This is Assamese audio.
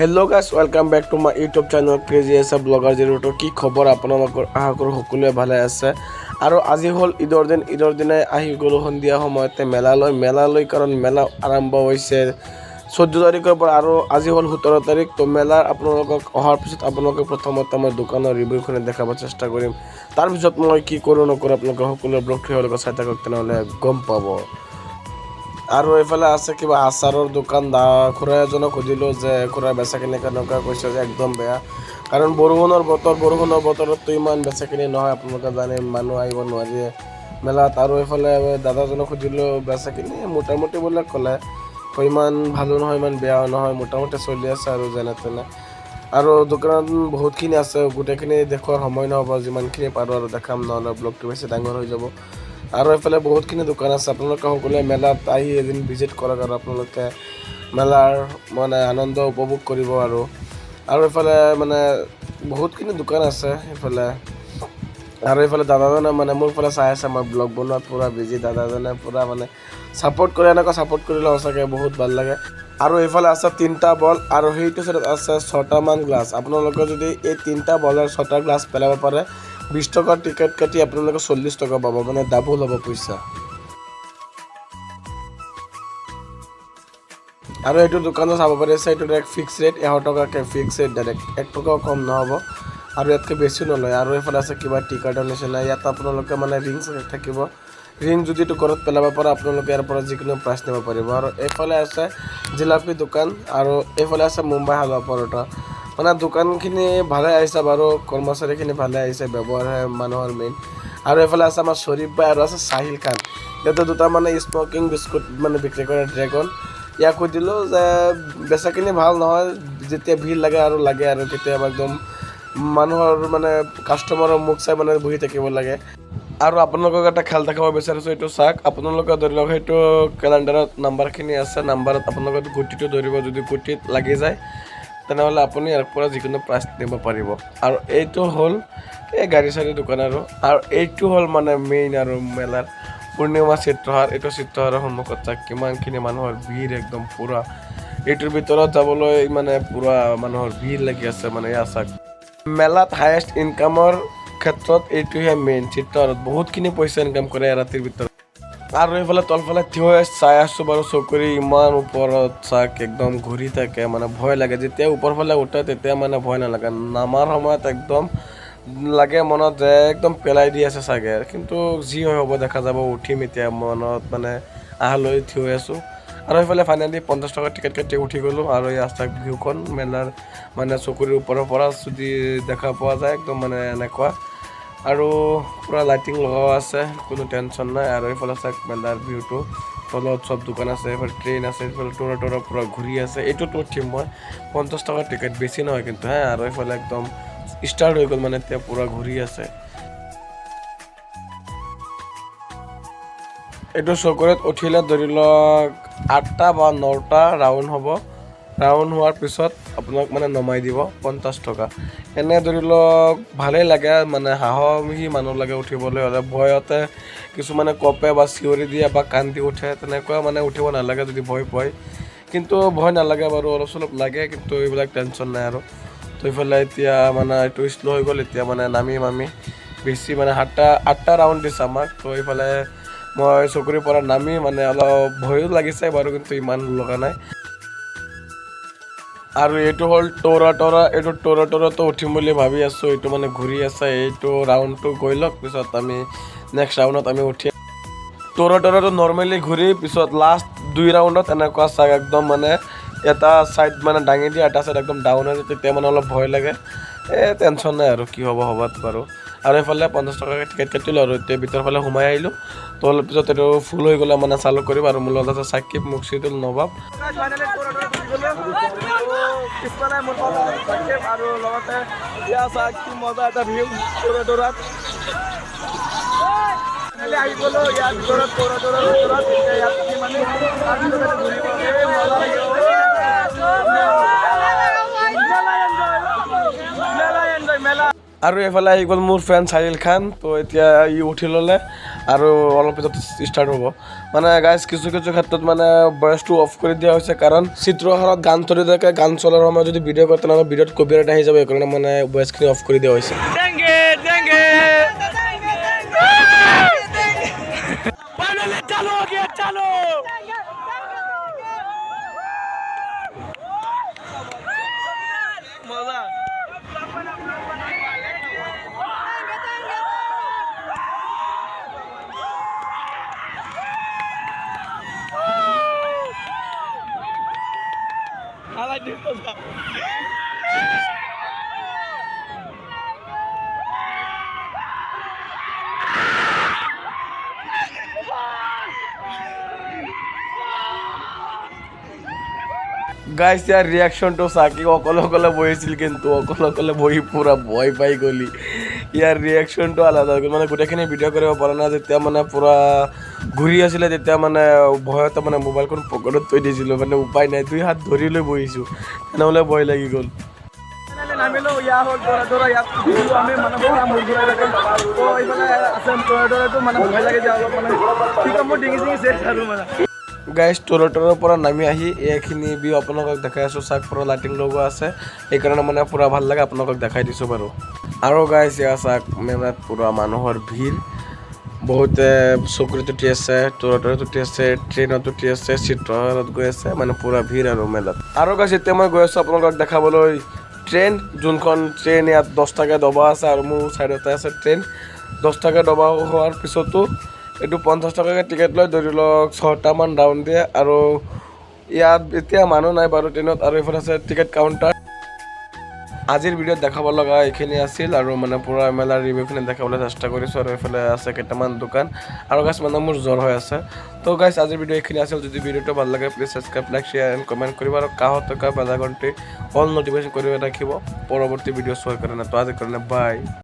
Hello' guys, welcome back to my YouTube channel crazy S blogger জিৰোটো। কি খবৰ আপোনালোকৰ? আশা কৰোঁ সকলোৱে ভালে আছে। আৰু আজি হ'ল ঈদৰ দিনাই আহি গ'লোঁ সন্ধিয়া সময়তে মেলালৈ কাৰণ মেলা আৰম্ভ হৈছে 14 তাৰিখৰ পৰা আৰু আজি হ'ল 17 তাৰিখ। তো মেলাৰ আপোনালোকক অহাৰ পিছত আপোনালোকে প্ৰথমতে মই দোকানৰ ৰিভিউখিনি দেখাব চেষ্টা কৰিম। তাৰপিছত মই কি কৰোঁ নকৰোঁ আপোনালোকে সকলোৱে ব্লগটো তেওঁলোকে চাই থাকক, তেনেহ'লে গম পাব। আৰু এইফালে আছে কিবা আচাৰৰ দোকান। খুৰা এজনক সুধিলোঁ যে খুৰা বেচাকিনি কেনেকুৱা? কৈছে যে একদম বেয়া, কাৰণ বৰষুণৰ বতৰততো ইমান বেচাকিনি নহয়, আপোনালোকে জানে মানুহ আহিব নোৱাৰে মেলাত। আৰু এইফালে দাদাজনক সুধিলোঁ বেচাকিনি মোটামুটি বোলে ক'লে, ইমান ভালো নহয় ইমান বেয়াও নহয়, মোটামুটি চলি আছে আৰু যেনে তেনে। আৰু দোকানত বহুতখিনি আছে, গোটেইখিনি দেখুৱাৰ সময় নহ'ব, যিমানখিনি পাৰোঁ আৰু দেখাম, নহ'লে ব্লগটো বেছি ডাঙৰ হৈ যাব। আৰু এইফালে বহুতখিনি দোকান আছে, আপোনালোকে সকলোৱে মেলাত আহি এদিন ভিজিট কৰক আৰু আপোনালোকে মেলাৰ আনন্দ উপভোগ কৰিব। আৰু এইফালে বহুতখিনি দোকান আছে এইফালে। আৰু এইফালে দাদাজনে মোৰ ফালে চাই আছে, মই ব্লগ বনোৱাত পূৰা বিজি। দাদাজনে পূৰা ছাপোৰ্ট কৰে, এনেকুৱা ছাপোৰ্ট কৰিলে সঁচাকৈ বহুত ভাল লাগে। আৰু এইফালে আছে 3টা বল আৰু সেইটো ছাইডত আছে 6টামান গ্লাছ। আপোনালোকে যদি এই 3টা বলৰ 6টা গ্লাছ পেলাব পাৰে, 20 টকাৰ টিকেট কাটি আপোনালোকে 40 টকা পাব, ডাবল হ'ব পইচা। আৰু এইটো দোকানত চাব পাৰিছে, এইটো ডাইৰেক্ট ফিক্স ৰেট 100 টকাকৈ ফিক্স ৰেট, ডাইৰেক্ট 1 টকাও কম নহ'ব আৰু ইয়াতকৈ বেছিও নলয়। আৰু এইফালে আছে কিবা টি কাৰ্টৰ নিচিনা, ইয়াত আপোনালোকে ৰিং থাকিব, ৰিং যদি ঘৰত পেলাব পাৰে আপোনালোকে ইয়াৰ পৰা যিকোনো প্ৰাইচ নিব পাৰিব। আৰু এইফালে আছে জিলাপি দোকান আৰু এইফালে আছে মুম্বাই হালৱা পৰঠা। দোকানখিনি ভালে আহিছে বাৰু, কৰ্মচাৰীখিনি ভালে আহিছে, ব্যৱহাৰহে মানুহৰ মেইন। আৰু এইফালে আছে আমাৰ শ্বৰীফ ভাই আৰু আছে চাহিল খান, ইয়াতে দুটা স্মকিং বিস্কুট বিক্ৰী কৰে, ড্ৰেগন। ইয়াক সুধিলোঁ যে বেচাখিনি ভাল নহয়, যেতিয়া ভিৰ লাগে আৰু কেতিয়াবা একদম মানুহৰ কাষ্টমাৰৰ মুখ চাই বহি থাকিব লাগে। আৰু আপোনালোকক এটা খেল দেখাব বিচাৰিছোঁ, এইটো চাওক। আপোনালোকে ধৰি লওক সেইটো কেলেণ্ডাৰত নাম্বাৰখিনি আছে, নাম্বাৰত আপোনালোকে গুটিটো ধৰিব, যদি গুটিত লাগি যায় তেনেহ'লে আপুনি ইয়াৰ পৰা যিকোনো প্ৰাইজ নিব পাৰিব। আৰু এইটো হ'ল এই গাড়ী চাড়ী দোকান। আৰু এইটো হ'ল মেইন আৰু মেলাৰ পূৰ্ণিমা চিত্ৰহাৰ। এইটো চিত্ৰহাৰৰ সন্মুখত চাওক কিমানখিনি মানুহৰ ভিৰ, একদম পূৰা এইটোৰ ভিতৰত যাবলৈ পূৰা মানুহৰ ভিৰ লাগি আছে। এয়া চাওক, মেলাত হায়েষ্ট ইনকামৰ ক্ষেত্ৰত এইটোহে মেইন। চিত্ৰহাৰত বহুতখিনি পইচা ইনকাম কৰে ৰাতিৰ ভিতৰত। আৰু এইফালে তলফালে থিয় হৈ চাই আছোঁ বাৰু, চকুৰি ইমান ওপৰত চাওক, একদম ঘূৰি থাকে, ভয় লাগে। যেতিয়া ওপৰফালে উঠে তেতিয়া ভয় নালাগে, নামাৰ সময়ত একদম লাগে মনত যে একদম পেলাই দি আছে চাগে। কিন্তু যি হয় হ'ব, দেখা যাব, উঠিম এতিয়া মনত আহালৈ থিয় হৈ আছোঁ। আৰু এইফালে ফাইনেলি 50 টকাৰ টিকেট কাটি উঠি গ'লোঁ। আৰু এই চাওক ভিউখন মেলাৰ চকুৰিৰ ওপৰৰ পৰা যদি দেখা পোৱা যায়, একদম এনেকুৱা। আৰু পূৰা লাইটিং লগাও আছে, কোনো টেনশ্যন নাই। আৰু এইফালে চাওক মেলাৰ ভিউটো, তলত চব দোকান আছে, এইফালে ট্ৰেইন আছে, এইফালে টোৰা পূৰা ঘূৰি আছে। এইটোতো উঠিম মই, 50 টকাৰ টিকেট, বেছি নহয় কিন্তু আৰু এইফালে একদম ষ্টাৰ্ট হৈ গ'ল, এতিয়া পূৰা ঘূৰি আছে। এইটো চকুৰিত উঠিলে ধৰি লওক 8টা বা 9টা ৰাউণ্ড হ'ব। ৰাউণ্ড হোৱাৰ পিছত আপোনাক নমাই দিব 50 টকা। এনে ধৰি লওক ভালেই লাগে, সাহসী মানুহ লাগে উঠিবলৈ হ'লে। ভয়তে কিছুমানে কঁপে বা চিঞৰি দিয়ে বা কান্দি উঠে, তেনেকুৱা উঠিব নালাগে যদি ভয় পায়। কিন্তু ভয় নালাগে বাৰু, অলপ চলপ লাগে, কিন্তু এইবিলাক টেনশ্যন নাই। আৰু তো এইফালে এতিয়া এইটো শ্ল' হৈ গ'ল, এতিয়া নামিম আমি। বেছি 8টা ৰাউণ্ড দিছে আমাক। তো এইফালে মই চকুৰিৰ পৰা নামি অলপ ভয়ো লাগিছে বাৰু, কিন্তু ইমান লগা নাই। আৰু এইটো হ'ল টোৰা। এইটো টোৰাটো উঠিম বুলি ভাবি আছোঁ। এইটো ঘূৰি আছে, এইটো ৰাউণ্ডটো গৈ লওক, পিছত আমি নেক্সট ৰাউণ্ডত আমি উঠিম। টোৰাটো নৰ্মেলি ঘূৰি পিছত লাষ্ট 2 ৰাউণ্ডত এনেকুৱা চাওক, একদম এটা ছাইড দাঙি দিয়ে, এটা ছাইড একদম ডাউন হৈ যায়, তেতিয়া অলপ ভয় লাগে। টেনশ্যন নাই আৰু, কি হ'ব হ'বাত বাৰু। আৰু এইফালে 50 টকাকৈ টিকেট কাটিলোঁ আৰু এতিয়া ভিতৰৰ ফালে সোমাই আহিলোঁ। তো অলপ পিছত এইটো ফুল হৈ গ'লে চালু কৰিম। আৰু মোৰ লগত আছে চাকিব, মুকছিদুল, নবাব। আৰু লগতে কি মজা এটা ভিউ টোৰাত আহি গ'লোঁ ইয়াৰ ভিতৰত, টোৰাৰ ভিতৰত। এতিয়া ইয়াত মেলা আৰু এইফালে আহি গ'ল মোৰ ফ্ৰেণ্ড চাহিল খান। তো এতিয়া ই উঠি ল'লে আৰু অলপ পিছত ষ্টাৰ্ট হ'ব। মানে গাইজ কিছু কিছু ক্ষেত্ৰত মানে ভইচটো অফ কৰি দিয়া হৈছে, কাৰণ চিত্ৰহাৰত গান চলি থাকে, গান চলাৰ সময়ত যদি ভিডিঅ' কৰে তেনেহ'লে ভিডিঅ'ত কপিৰাইট আহি যাব, সেইকাৰণে মানে ভইচখিনি অফ কৰি দিয়া হৈছে। গাইজ ইয়াৰ ৰিয়েকশ্যনটো চাকি অকলে অকলে বহিছিল, কিন্তু অকলে অকলে বহি পূৰা ভয় পাই গ'লি। ইয়াৰ ৰিয়েকশ্যনটো আলাদা, মানে গোটেইখিনি ভিডিঅ' কৰিব পৰা নাই। যেতিয়া মানে পূৰা ঘূৰি আছিলে তেতিয়া মানে ভয়তে মানে মোবাইলখন পকেটত থৈ দিছিলোঁ, মানে উপায় নাই, 2 হাত ধৰি লৈ বহিছোঁ, তেনেহ'লে ভয় লাগি গ'ল। নামিলো ইয়া হ'ল দৌৰা ইয়াত আমি মানে পুৰা মূৰ ঘূৰাই থাকে। তো এইফালে আছে দৌৰাটো মানে ভয় লাগে যে অলপ মানে কি ক'ম, মোৰ ডিঙি চেচ আৰু মানে। গাইজ তলৰ পৰা নামি আহি এইখিনি ভিউ আপোনালোকক দেখাই আছোঁ। চাওক পূৰা লাইটিং লগোৱা আছে, সেইকাৰণে মানে পূৰা ভাল লাগে, আপোনালোকক দেখাই দিছোঁ বাৰু। আৰু গাইজ ইয়াৰ চাওক মেলাত পূৰা মানুহৰ ভিৰ, বহুতে চকৰিত উঠি আছে, তলত উঠি আছে, ট্ৰেইনত উঠি আছে, চিত্ৰহাৰত গৈ আছে, মানে পূৰা ভিৰ আৰু মেলাত। আৰু গাইজ এতিয়া মই গৈ আছোঁ আপোনালোকক দেখাবলৈ ট্ৰেইন, যোনখন ট্ৰেইন ইয়াত 10 টকীয়া ডবা আছে, আৰু মোৰ ছাইডতে আছে ট্ৰেইন। 10 টকীয়া ডবা হোৱাৰ পিছতো এইটো 50 টকাকৈ টিকেট লৈ ধৰি লওক 6টামান ৰাউণ্ড দিয়ে, আৰু ইয়াত এতিয়া মানুহ নাই বাৰু ট্ৰেইনত। আৰু এইফালে আছে টিকেট কাউণ্টাৰ। আজিৰ ভিডিঅ'ত দেখাব লগা এইখিনি আছিল, আৰু মানে পূৰা মেলাৰ ৰিভিউখিনি দেখাবলৈ চেষ্টা কৰিছোঁ। আৰু এইফালে আছে কেইটামান দোকান, আৰু গাইজ মানে মোৰ জ্বৰ হৈ আছে। তো গাইজ আজিৰ ভিডিঅ' এইখিনি আছিল। যদি ভিডিঅ'টো ভাল লাগে please subscribe, like, share and comment কৰিব, আৰু কাষত থকা বেল আইকনটি অল নটিফিকেশ্যন কৰি ৰাখিব পৰৱৰ্তী ভিডিঅ' চোৱাৰ কাৰণে। তো আজিৰ কাৰণে বাই।